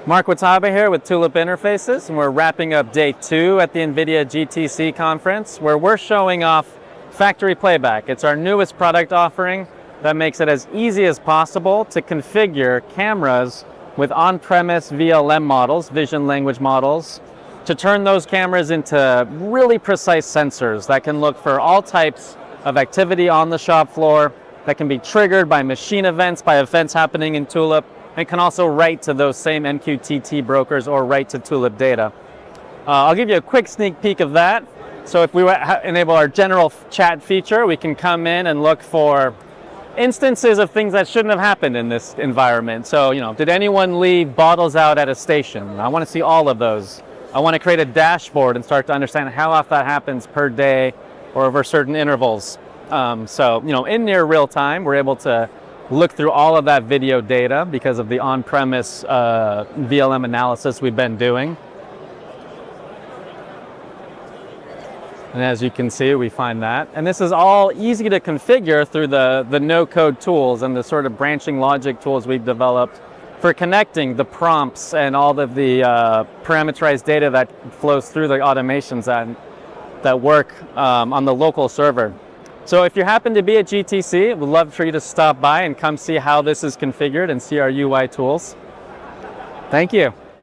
Mark Watabe here with Tulip Interfaces, and we're wrapping up day 2 at the Nvidia GTC conference, where we're showing off Factory Playback. It's our newest product offering that makes it as easy as possible to configure cameras with on-premise VLM models, vision language models, to turn those cameras into really precise sensors that can look for all types of activity on the shop floor, that can be triggered by machine events, by events happening in Tulip, and can also write to those same MQTT brokers or write to Tulip data. I'll give you a quick sneak peek of that. So if we enable our general chat feature, we can come in and look for instances of things that shouldn't have happened in this environment. So, did anyone leave bottles out at a station? I want to see all of those. I want to create a dashboard and start to understand how often that happens per day or over certain intervals. In near real time, we're able to look through all of that video data because of the on-premise VLM analysis we've been doing. And as you can see, we find that. And this is all easy to configure through the no-code tools and the sort of branching logic tools we've developed for connecting the prompts and all of the parameterized data that flows through the automations that work on the local server. So if you happen to be at GTC, we'd love for you to stop by and come see how this is configured and see our UI tools. Thank you.